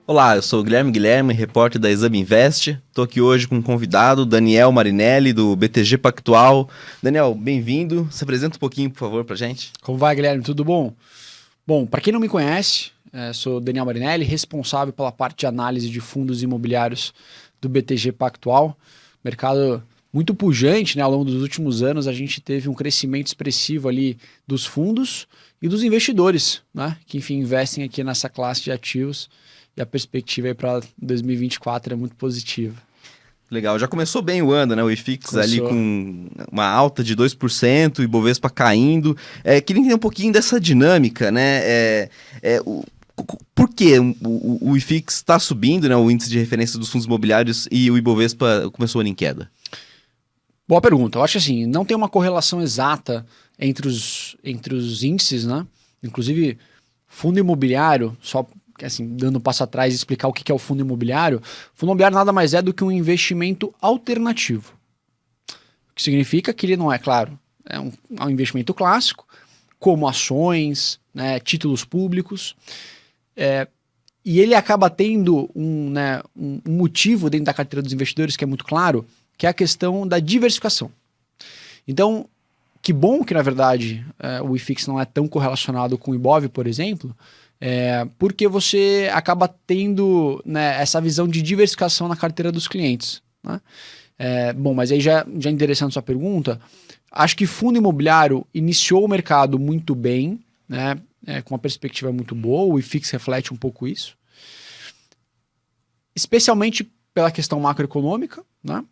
Olá, eu sou o Guilherme, repórter da Exame Invest. Estou aqui hoje com um convidado, Daniel Marinelli, do BTG Pactual. Daniel, bem-vindo. Se apresenta um pouquinho, por favor, para a gente. Como vai, Guilherme? Tudo bom? Bom, para quem não me conhece, sou Daniel Marinelli, responsável pela parte de análise de fundos imobiliários do BTG Pactual. Mercado muito pujante, né? Ao longo dos últimos anos, a gente teve um crescimento expressivo ali dos fundos e dos investidores, né? Que, enfim, investem aqui nessa classe de ativos. E a perspectiva para 2024 é muito positiva. Legal, já começou bem o ano, né? O IFIX Começou. ali com uma alta de 2%, o Ibovespa caindo. Queria entender um pouquinho dessa dinâmica, né? Por que o IFIX está subindo, né? O índice de referência dos fundos imobiliários, e o Ibovespa começou o ano em queda? Boa pergunta. Eu acho que assim, não tem uma correlação exata entre os índices, né? Inclusive, fundo imobiliário, só assim, dando um passo atrás e explicar o que é o fundo imobiliário. O fundo imobiliário nada mais é do que um investimento alternativo. O que significa que ele não é, claro, é um investimento clássico, como ações, né, títulos públicos, e ele acaba tendo um motivo dentro da carteira dos investidores que é muito claro, que é a questão da diversificação. Então, que bom que, na verdade, o IFIX não é tão correlacionado com o Ibov, por exemplo, porque você acaba tendo, né, essa visão de diversificação na carteira dos clientes. Né? Bom, mas aí já interessando a sua pergunta, acho que fundo imobiliário iniciou o mercado muito bem, né, com uma perspectiva muito boa, o IFIX reflete um pouco isso, especialmente pela questão macroeconômica, né?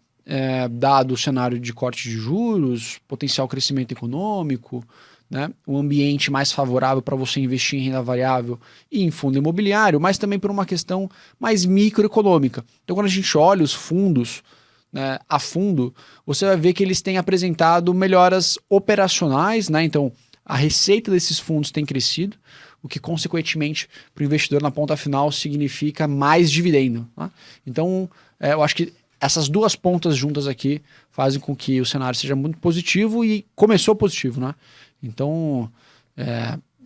Dado o cenário de corte de juros, potencial crescimento econômico, né, um ambiente mais favorável para você investir em renda variável e em fundo imobiliário, mas também por uma questão mais microeconômica. Então, quando a gente olha os fundos, né, a fundo, você vai ver que eles têm apresentado melhoras operacionais, né? Então, a receita desses fundos tem crescido, o que, consequentemente, para o investidor na ponta final significa mais dividendo. Né? Então, eu acho que essas duas pontas juntas aqui fazem com que o cenário seja muito positivo e começou positivo, né? Então,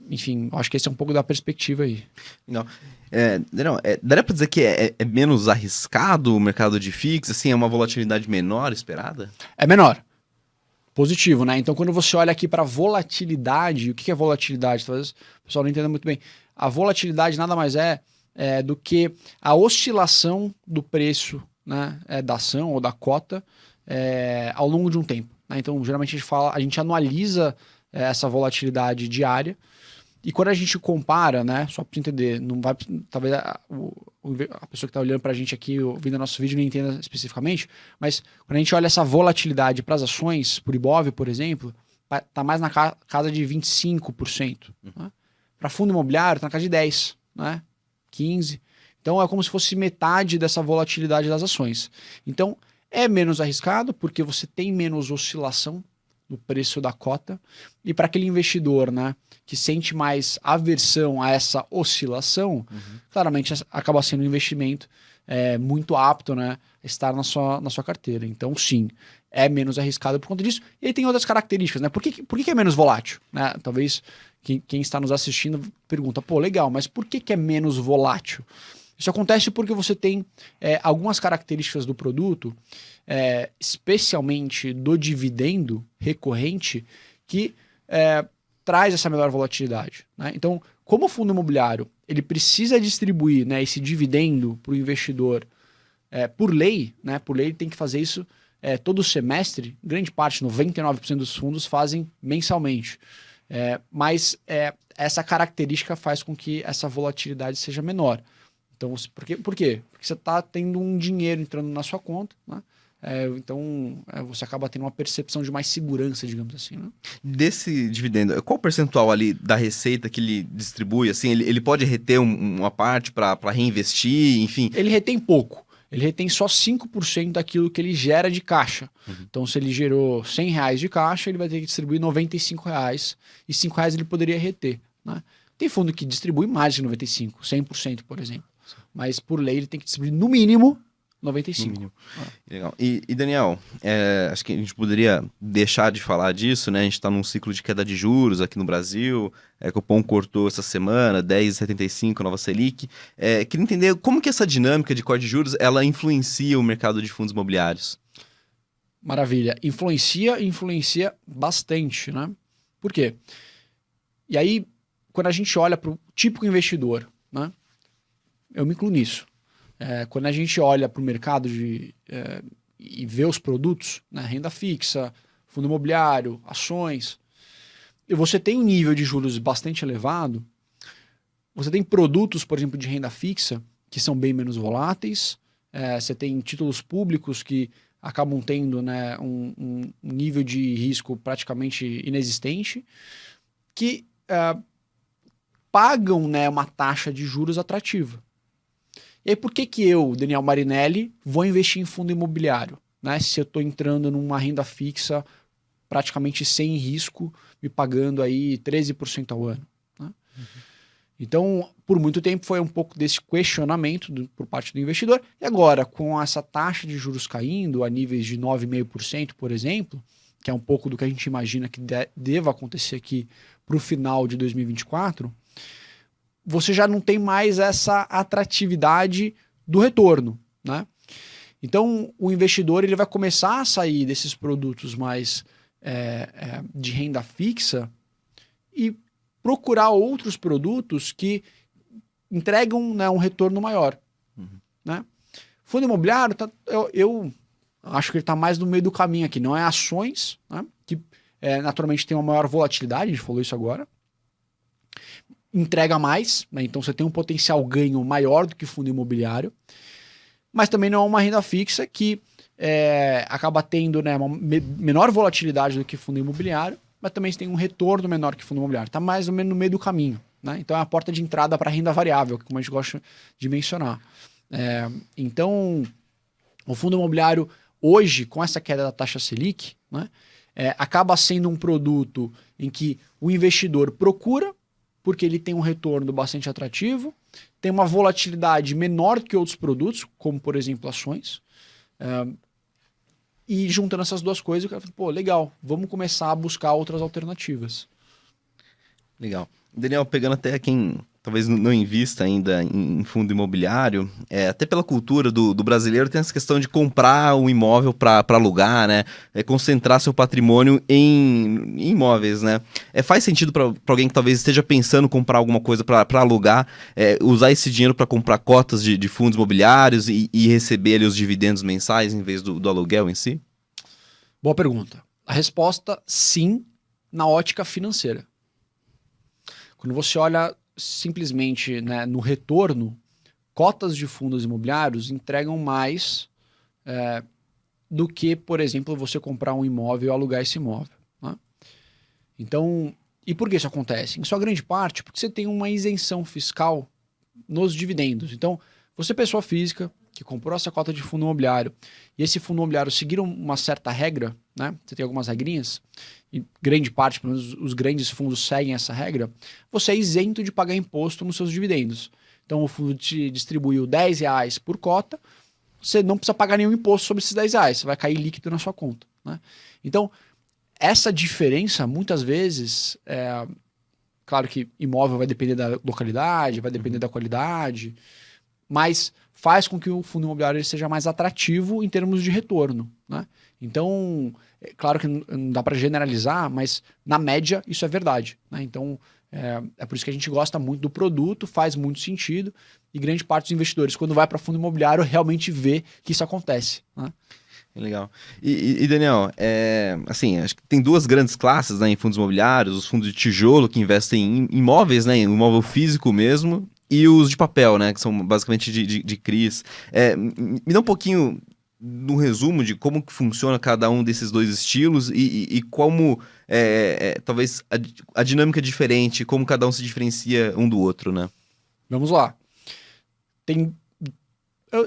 enfim, acho que esse é um pouco da perspectiva aí. Não, daria para dizer que é menos arriscado o mercado de FIX, assim, é uma volatilidade menor esperada? É menor. Positivo, né? Então, quando você olha aqui para volatilidade, o que é volatilidade? Talvez o pessoal não entenda muito bem. A volatilidade nada mais é do que a oscilação do preço, né, da ação ou da cota ao longo de um tempo. Né? Então, geralmente a gente analisa essa volatilidade diária e quando a gente compara, né, só para entender, não vai, talvez a pessoa que está olhando para a gente aqui, ouvindo nosso vídeo, não entenda especificamente, mas quando a gente olha essa volatilidade para as ações, por Ibov, por exemplo, está mais na casa de 25%. Né? Para fundo imobiliário, está na casa de 10%, né? 15%. Então é como se fosse metade dessa volatilidade das ações. Então é menos arriscado porque você tem menos oscilação no preço da cota. E para aquele investidor, né, que sente mais aversão a essa oscilação, claramente acaba sendo um investimento muito apto, né, a estar na sua carteira. Então sim, é menos arriscado por conta disso. E aí tem outras características. Né? Por que é menos volátil? Né? Talvez quem está nos assistindo pergunta, pô, legal, mas por que é menos volátil? Isso acontece porque você tem algumas características do produto, especialmente do dividendo recorrente, que traz essa menor volatilidade. Né? Então, como o fundo imobiliário ele precisa distribuir, né, esse dividendo para o investidor por lei, né? Por lei ele tem que fazer isso todo semestre, grande parte, 99% dos fundos fazem mensalmente. Mas essa característica faz com que essa volatilidade seja menor. Então, por quê? Porque você está tendo um dinheiro entrando na sua conta, né? Então você acaba tendo uma percepção de mais segurança, digamos assim. Né? Desse dividendo, qual o percentual ali da receita que ele distribui? Assim, ele pode reter uma parte para reinvestir, enfim? Ele retém pouco. Ele retém só 5% daquilo que ele gera de caixa. Então, se ele gerou R$100 de caixa, ele vai ter que distribuir R$95. E R$5 ele poderia reter. Né? Tem fundo que distribui mais de 95%, 100%, por exemplo. Mas por lei ele tem que distribuir no mínimo 95. mínimo. Legal. E Daniel, acho que a gente poderia deixar de falar disso, né? A gente está num ciclo de queda de juros aqui no Brasil. Copom cortou essa semana, 10,75 nova Selic. Queria entender como que essa dinâmica de corte de juros ela influencia o mercado de fundos imobiliários. Maravilha. Influencia bastante, né? Por quê? E aí, quando a gente olha para o típico investidor, né? Eu me incluo nisso. Quando a gente olha para o mercado e vê os produtos, né? Renda fixa, fundo imobiliário, ações, e você tem um nível de juros bastante elevado, você tem produtos, por exemplo, de renda fixa, que são bem menos voláteis, você tem títulos públicos que acabam tendo, né, um nível de risco praticamente inexistente, que pagam, né, uma taxa de juros atrativa. E aí por que eu, Daniel Marinelli, vou investir em fundo imobiliário, né, se eu estou entrando numa renda fixa praticamente sem risco, me pagando aí 13% ao ano? Né? Então, por muito tempo foi um pouco desse questionamento por parte do investidor. E agora, com essa taxa de juros caindo a níveis de 9,5%, por exemplo, que é um pouco do que a gente imagina que deva acontecer aqui para o final de 2024, você já não tem mais essa atratividade do retorno, né? Então, o investidor ele vai começar a sair desses produtos mais de renda fixa e procurar outros produtos que entregam, né, um retorno maior. Né? Fundo imobiliário, eu acho que ele está mais no meio do caminho aqui. Não é ações, né, que naturalmente tem uma maior volatilidade, a gente falou isso agora. Entrega mais, né, então você tem um potencial ganho maior do que fundo imobiliário. Mas também não é uma renda fixa que acaba tendo, né, uma menor volatilidade do que fundo imobiliário, mas também tem um retorno menor que fundo imobiliário. Está mais ou menos no meio do caminho. Né? Então é a porta de entrada para renda variável, como a gente gosta de mencionar. Então, o fundo imobiliário, hoje, com essa queda da taxa Selic, né, acaba sendo um produto em que o investidor procura, porque ele tem um retorno bastante atrativo, tem uma volatilidade menor que outros produtos, como, por exemplo, ações. E juntando essas duas coisas, o cara fala, pô, legal, vamos começar a buscar outras alternativas. Legal. Daniel, pegando até quem talvez não invista ainda em fundo imobiliário, até pela cultura do brasileiro tem essa questão de comprar um imóvel para alugar, né? Concentrar seu patrimônio em imóveis, né? Faz sentido para alguém que talvez esteja pensando em comprar alguma coisa para alugar, usar esse dinheiro para comprar cotas de fundos imobiliários e receber ali os dividendos mensais em vez do aluguel em si? Boa pergunta. A resposta, sim, na ótica financeira. Quando você olha simplesmente, né, no retorno, cotas de fundos imobiliários entregam mais do que, por exemplo, você comprar um imóvel e alugar esse imóvel. Né? Então, e por que isso acontece? Em sua grande parte, porque você tem uma isenção fiscal nos dividendos. Então, você pessoa física que comprou essa cota de fundo imobiliário e esse fundo imobiliário seguiram uma certa regra, né? Você tem algumas regrinhas, e grande parte, pelo menos os grandes fundos seguem essa regra, você é isento de pagar imposto nos seus dividendos. Então o fundo te distribuiu R$10 por cota, você não precisa pagar nenhum imposto sobre esses R$10, você vai cair líquido na sua conta. Né? Então, essa diferença, muitas vezes, claro que imóvel vai depender da localidade, vai depender da qualidade, mas faz com que o fundo imobiliário ele seja mais atrativo em termos de retorno. Né? Então, claro que não dá para generalizar, mas na média isso é verdade. Né? Então, é por isso que a gente gosta muito do produto, faz muito sentido, e grande parte dos investidores, quando vai para fundo imobiliário, realmente vê que isso acontece. Né? Legal. E Daniel, assim, acho que tem duas grandes classes, né, em fundos imobiliários, os fundos de tijolo que investem em imóveis, né, em imóvel físico mesmo, e os de papel, né, que são basicamente de CRIs. Me dá um pouquinho no resumo de como que funciona cada um desses dois estilos e como talvez a dinâmica é diferente, como cada um se diferencia um do outro, né? Vamos lá.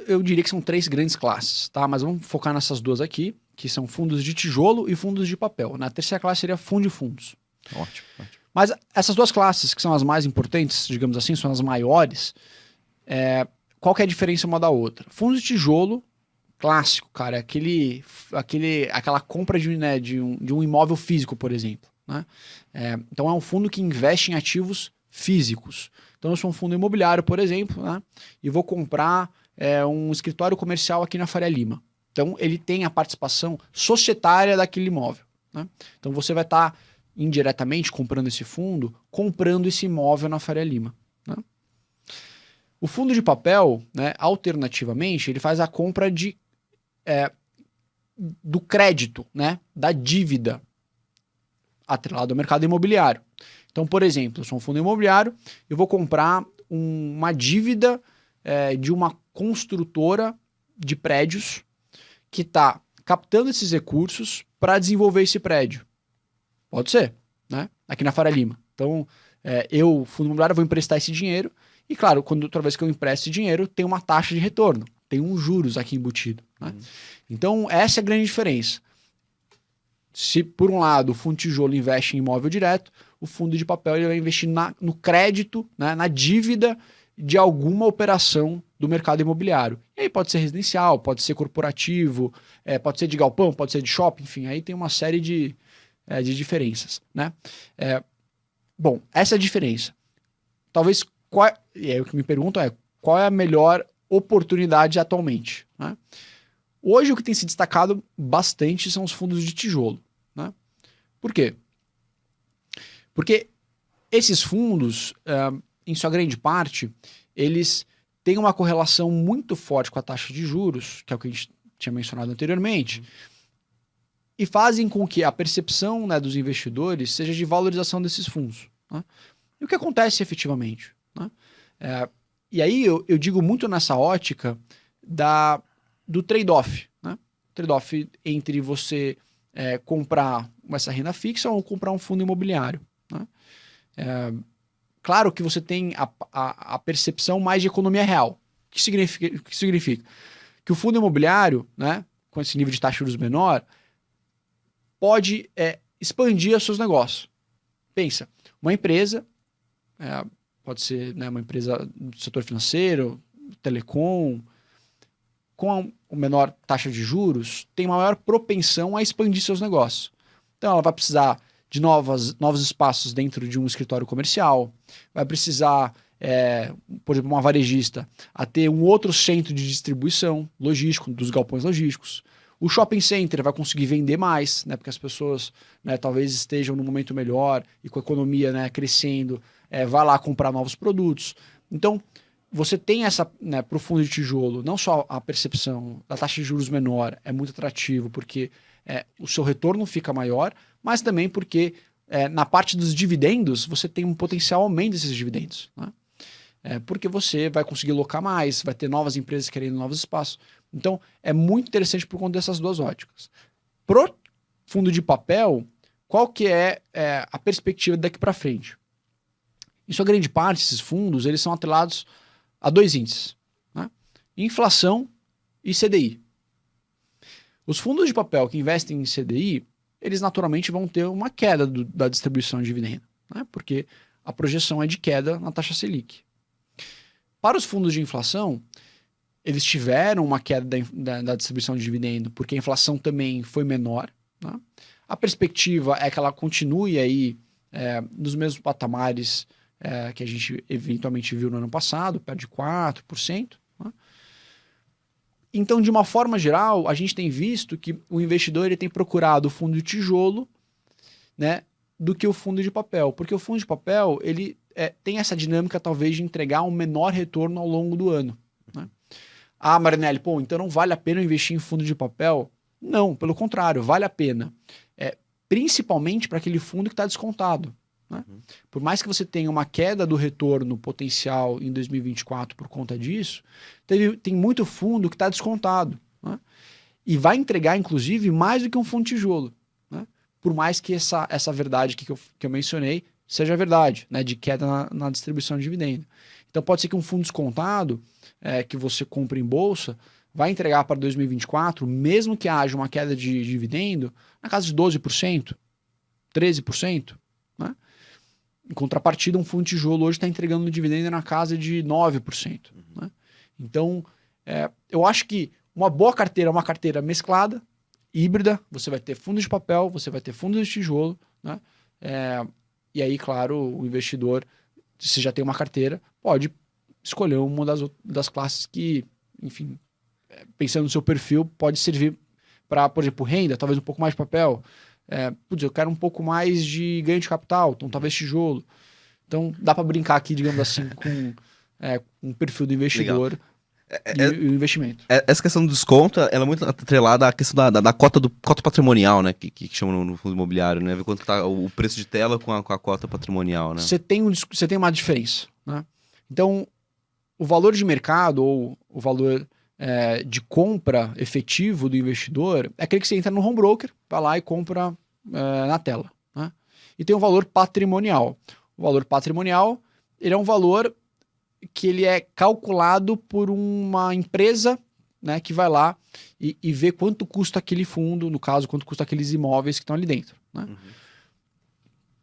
Eu diria que são 3 grandes classes, tá? Mas vamos focar nessas duas aqui, que são fundos de tijolo e fundos de papel. Na terceira classe seria fundo de fundos. Ótimo. Mas essas duas classes, que são as mais importantes, digamos assim, são as maiores, qual que é a diferença uma da outra? Fundos de tijolo clássico, cara, é aquela compra de um imóvel físico, por exemplo, né? Então é um fundo que investe em ativos físicos. Então eu sou um fundo imobiliário, por exemplo, né? E vou comprar um escritório comercial aqui na Faria Lima. Então ele tem a participação societária daquele imóvel, né? Então você vai estar indiretamente comprando esse fundo, comprando esse imóvel na Faria Lima, né? O fundo de papel, né, alternativamente, ele faz a compra do crédito, né, da dívida atrelado ao mercado imobiliário. Então, por exemplo, eu sou um fundo imobiliário, eu vou comprar uma dívida de uma construtora de prédios que está captando esses recursos para desenvolver esse prédio. Pode ser, né? Aqui na Faria Lima. Então, eu, fundo imobiliário, vou emprestar esse dinheiro e, claro, toda vez que eu empresto esse dinheiro, tem uma taxa de retorno, tem um juros aqui embutido, né? Então, essa é a grande diferença. Se, por um lado, o fundo de tijolo investe em imóvel direto, o fundo de papel ele vai investir no crédito, né, na dívida de alguma operação do mercado imobiliário. E aí pode ser residencial, pode ser corporativo, pode ser de galpão, pode ser de shopping, enfim, aí tem uma série de diferenças, né? Bom, essa é a diferença. Talvez, e aí o que me perguntam qual é a melhor oportunidade atualmente, né? Hoje o que tem se destacado bastante são os fundos de tijolo, né? Por quê? Porque esses fundos, em sua grande parte, eles têm uma correlação muito forte com a taxa de juros, que é o que a gente tinha mencionado anteriormente, e fazem com que a percepção, né, dos investidores seja de valorização desses fundos, né? E o que acontece efetivamente, né? E aí eu digo muito nessa ótica do trade-off, né? Trade-off entre você comprar essa renda fixa ou comprar um fundo imobiliário, né? Claro que você tem a percepção mais de economia real. O que significa? Que o fundo imobiliário, né, com esse nível de taxa de juros menor, pode expandir os seus negócios. Pensa, uma empresa, pode ser, né, uma empresa do setor financeiro, telecom, com a menor taxa de juros, tem maior propensão a expandir seus negócios. Então ela vai precisar de novos espaços dentro de um escritório comercial, vai precisar, por exemplo, uma varejista, a ter um outro centro de distribuição logístico, dos galpões logísticos. O shopping center vai conseguir vender mais, né, porque as pessoas, né, talvez estejam num momento melhor e com a economia, né, crescendo, vai lá comprar novos produtos. Então, você tem essa, né, para o fundo de tijolo, não só a percepção da taxa de juros menor é muito atrativo, porque o seu retorno fica maior, mas também porque na parte dos dividendos você tem um potencial aumento desses dividendos, né? Porque você vai conseguir locar mais, vai ter novas empresas querendo novos espaços. Então, é muito interessante por conta dessas duas óticas. Pro fundo de papel, qual que é a perspectiva daqui para frente? Em sua grande parte, esses fundos eles são atrelados a dois índices, né? Inflação e CDI. Os fundos de papel que investem em CDI, eles naturalmente vão ter uma queda da distribuição de dividendo, né? Porque a projeção é de queda na taxa Selic. Para os fundos de inflação, eles tiveram uma queda da distribuição de dividendo, porque a inflação também foi menor, né? A perspectiva é que ela continue aí nos mesmos patamares que a gente eventualmente viu no ano passado, perto de 4%. Né? Então, de uma forma geral, a gente tem visto que o investidor ele tem procurado o fundo de tijolo, né, do que o fundo de papel. Porque o fundo de papel ele tem essa dinâmica, talvez, de entregar um menor retorno ao longo do ano. Né? Ah, Marinelli, então não vale a pena investir em fundo de papel? Não, pelo contrário, vale a pena. Principalmente para aquele fundo que está descontado. Né? Por mais que você tenha uma queda do retorno potencial em 2024 por conta disso, tem muito fundo que está descontado, né? E vai entregar, inclusive, mais do que um fundo de tijolo, né? Por mais que essa verdade que eu mencionei seja verdade, né? De queda na distribuição de dividendo. Então pode ser que um fundo descontado que você compra em bolsa vai entregar para 2024, mesmo que haja uma queda de dividendo, na casa de 12%, 13%, né? Em contrapartida, um fundo de tijolo hoje está entregando um dividendo na casa de 9%. Né? Então, eu acho que uma boa carteira é uma carteira mesclada, híbrida, você vai ter fundos de papel, você vai ter fundos de tijolo, né? E aí, claro, o investidor, se já tem uma carteira, pode escolher uma das classes que, enfim, pensando no seu perfil, pode servir para, por exemplo, renda, talvez um pouco mais de papel. Putz, eu quero um pouco mais de ganho de capital, então talvez tijolo. Então dá para brincar aqui, digamos assim, com o perfil do investidor e o investimento. Essa questão do desconto, ela é muito atrelada à questão da cota patrimonial, né? Que chamam no fundo imobiliário, né? Ver quanto tá o preço de tela com a cota patrimonial, né? Você tem uma diferença, né? Então, o valor de mercado ou o valor de compra efetivo do investidor é aquele que você entra no home broker, vai lá e compra na tela, né? E tem o valor patrimonial. O valor patrimonial, ele é um valor que ele é calculado por uma empresa, né, que vai lá e vê quanto custa aquele fundo, no caso, quanto custa aqueles imóveis que estão ali dentro, né? Uhum.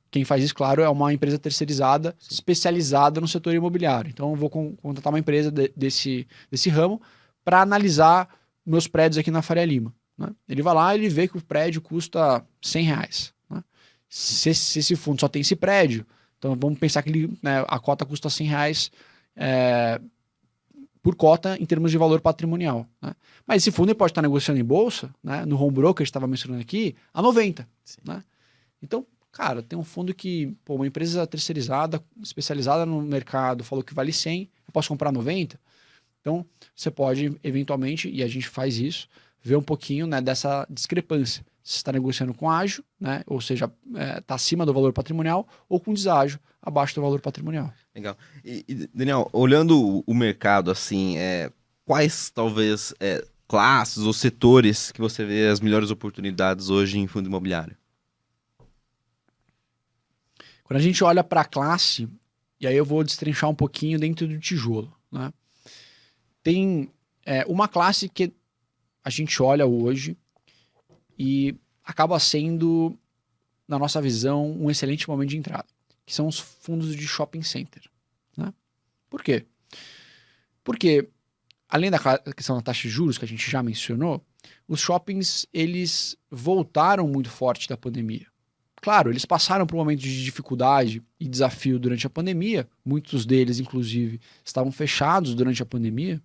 Quem faz isso, claro, é uma empresa terceirizada, especializada no setor imobiliário. Então, eu vou contratar uma empresa desse ramo para analisar meus prédios aqui na Faria Lima, né? Ele vai lá e ele vê que o prédio custa R$100, né? Se esse fundo só tem esse prédio, então vamos pensar que a cota custa R$100 por cota em termos de valor patrimonial, né? Mas esse fundo ele pode estar negociando em bolsa, né, no home broker que a gente estava mencionando aqui, a 90, né? Então, cara, tem um fundo que, uma empresa terceirizada, especializada no mercado, falou que vale 100, eu posso comprar 90. Então, você pode, eventualmente, e a gente faz isso, ver um pouquinho, né, dessa discrepância. Se está negociando com ágio, né, ou seja, está acima do valor patrimonial, ou com deságio, abaixo do valor patrimonial. Legal. E Daniel, olhando o mercado, assim, quais talvez classes ou setores que você vê as melhores oportunidades hoje em fundo imobiliário? Quando a gente olha para a classe, e aí eu vou destrinchar um pouquinho dentro do tijolo, né? Tem uma classe que a gente olha hoje e acaba sendo, na nossa visão, um excelente momento de entrada, que são os fundos de shopping center, né? Por quê? Porque, além da questão da taxa de juros, que a gente já mencionou, os shoppings, eles voltaram muito forte da pandemia. Claro, eles passaram por um momento de dificuldade e desafio durante a pandemia, muitos deles, inclusive, estavam fechados durante a pandemia,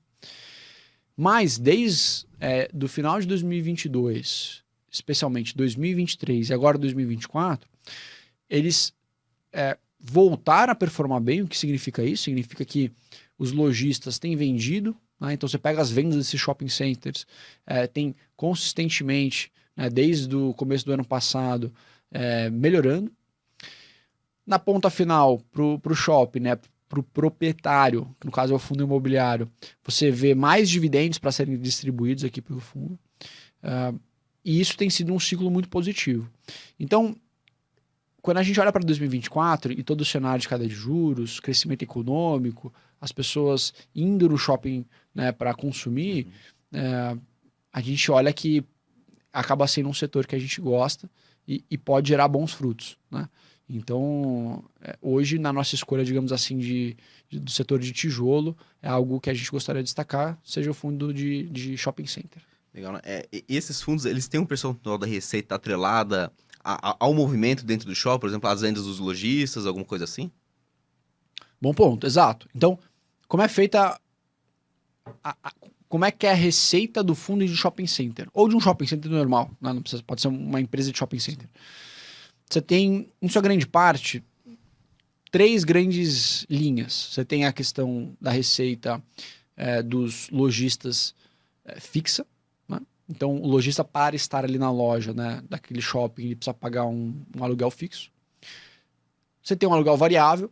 mas desde do final de 2022, especialmente 2023 e agora 2024, eles voltaram a performar bem. O que significa isso? Significa que os lojistas têm vendido, né? Então você pega as vendas desses shopping centers, tem consistentemente, né, desde o começo do ano passado, melhorando. Na ponta final, para o shopping, né, para o proprietário, que no caso é o fundo imobiliário, você vê mais dividendos para serem distribuídos aqui pelo fundo. E isso tem sido um ciclo muito positivo. Então, quando a gente olha para 2024 e todo o cenário de queda de juros, crescimento econômico, as pessoas indo no shopping, né, para consumir, a gente olha que acaba sendo um setor que a gente gosta e pode gerar bons frutos, né? Então, hoje, na nossa escolha, digamos assim, do setor de tijolo, é algo que a gente gostaria de destacar, seja o fundo de shopping center. Legal, né? Esses fundos, eles têm um percentual da receita atrelada ao movimento dentro do shopping, por exemplo, as vendas dos lojistas, alguma coisa assim? Bom ponto, exato. Então, como é feita como é que é a receita do fundo de shopping center? Ou de um shopping center normal, né? Não precisa, pode ser uma empresa de shopping center. Você tem, em sua grande parte, 3 grandes linhas. Você tem a questão da receita dos lojistas fixa, né? Então, o lojista, para estar ali na loja, né, daquele shopping, ele precisa pagar um aluguel fixo. Você tem um aluguel variável,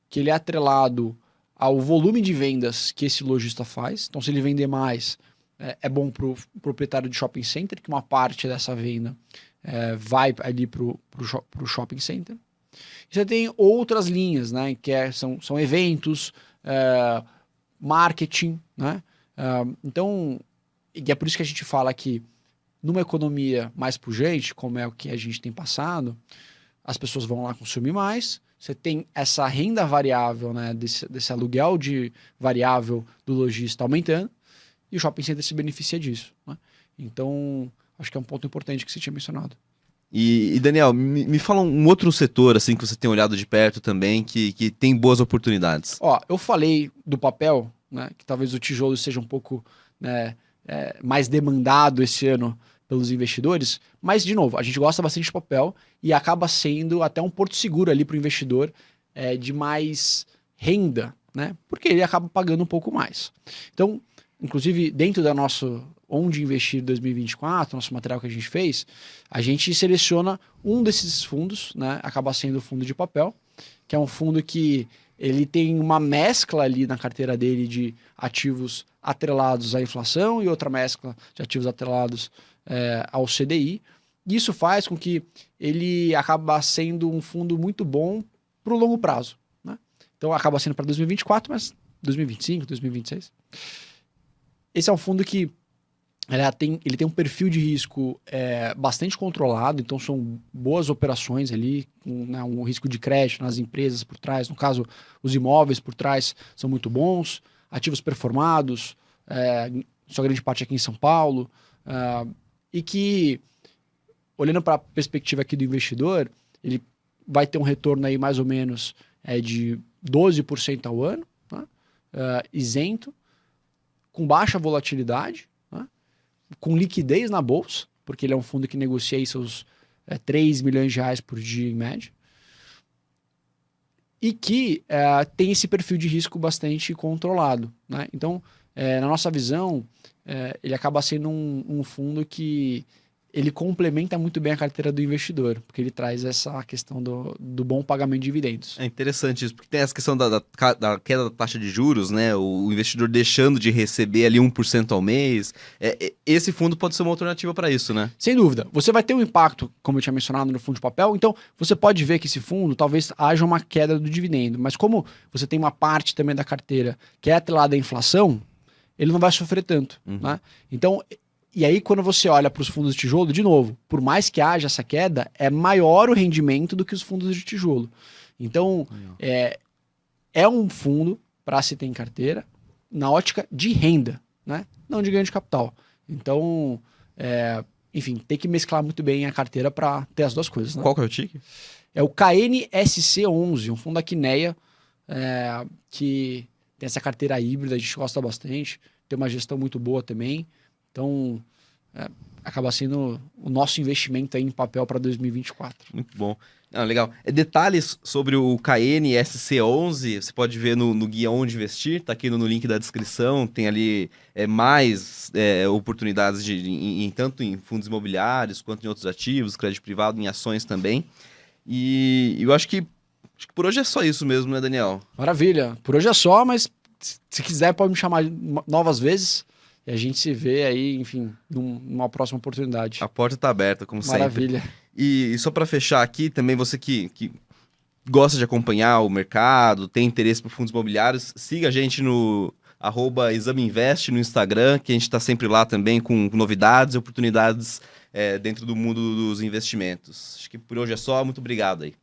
que ele é atrelado ao volume de vendas que esse lojista faz. Então, se ele vender mais, é bom para o proprietário de shopping center, que uma parte dessa venda vai ali para o shopping center. E você tem outras linhas, né, que são eventos, marketing, né? Então, e é por isso que a gente fala que numa economia mais pujante, como é o que a gente tem passado, as pessoas vão lá consumir mais. Você tem essa renda variável, né, desse aluguel de variável do lojista aumentando, e o shopping center se beneficia disso, né? Então, acho que é um ponto importante que você tinha mencionado. E Daniel, me fala um outro setor assim que você tem olhado de perto também, que tem boas oportunidades. Ó, eu falei do papel, né, que talvez o tijolo seja um pouco, né, mais demandado esse ano pelos investidores, mas, de novo, a gente gosta bastante de papel e acaba sendo até um porto seguro ali para o investidor de mais renda, né, porque ele acaba pagando um pouco mais. Então, inclusive, dentro da nosso Onde Investir 2024, nosso material que a gente fez, a gente seleciona um desses fundos, né, acaba sendo o fundo de papel, que é um fundo que ele tem uma mescla ali na carteira dele de ativos atrelados à inflação e outra mescla de ativos atrelados ao CDI. Isso faz com que ele acaba sendo um fundo muito bom para o longo prazo, né? Então acaba sendo para 2024, mas 2025, 2026. Esse é um fundo que ele tem um perfil de risco bastante controlado, então são boas operações ali, né, um risco de crédito nas empresas por trás, no caso, os imóveis por trás são muito bons, ativos performados, sua grande parte aqui em São Paulo, e que, olhando para a perspectiva aqui do investidor, ele vai ter um retorno aí mais ou menos de 12% ao ano, né, isento, com baixa volatilidade, com liquidez na bolsa, porque ele é um fundo que negocia aí seus 3 milhões de reais por dia em média, e que tem esse perfil de risco bastante controlado, né? Então, na nossa visão, ele acaba sendo um fundo que ele complementa muito bem a carteira do investidor, porque ele traz essa questão do bom pagamento de dividendos. É interessante isso, porque tem essa questão da queda da taxa de juros, né? O investidor deixando de receber ali 1% ao mês. Esse fundo pode ser uma alternativa para isso, né? Sem dúvida. Você vai ter um impacto, como eu tinha mencionado, no fundo de papel. Então, você pode ver que esse fundo talvez haja uma queda do dividendo. Mas como você tem uma parte também da carteira que é atrelada à inflação, ele não vai sofrer tanto, né? Então, e aí quando você olha para os fundos de tijolo, de novo, por mais que haja essa queda, é maior o rendimento do que os fundos de tijolo. Então, é um fundo para se ter em carteira na ótica de renda, né? Não de ganho de capital. Então, enfim, tem que mesclar muito bem a carteira para ter as duas coisas, né? Qual que é o ticker? É o KNSC11, um fundo da Quineia, que tem essa carteira híbrida, a gente gosta bastante, tem uma gestão muito boa também. Então, acaba sendo o nosso investimento aí em papel para 2024. Muito bom. Legal. Detalhes sobre o KNSC11, você pode ver no guia Onde Investir, tá aqui no link da descrição, tem ali mais oportunidades tanto em fundos imobiliários quanto em outros ativos, crédito privado, em ações também. E eu acho que por hoje é só isso mesmo, né, Daniel? Maravilha. Por hoje é só, mas se quiser pode me chamar novas vezes. E a gente se vê aí, enfim, numa próxima oportunidade. A porta está aberta, como Maravilha. sempre. E só para fechar aqui, também você que gosta de acompanhar o mercado, tem interesse por fundos imobiliários, siga a gente no @exameinvest no Instagram, que a gente está sempre lá também com novidades e oportunidades dentro do mundo dos investimentos. Acho que por hoje é só. Muito obrigado aí.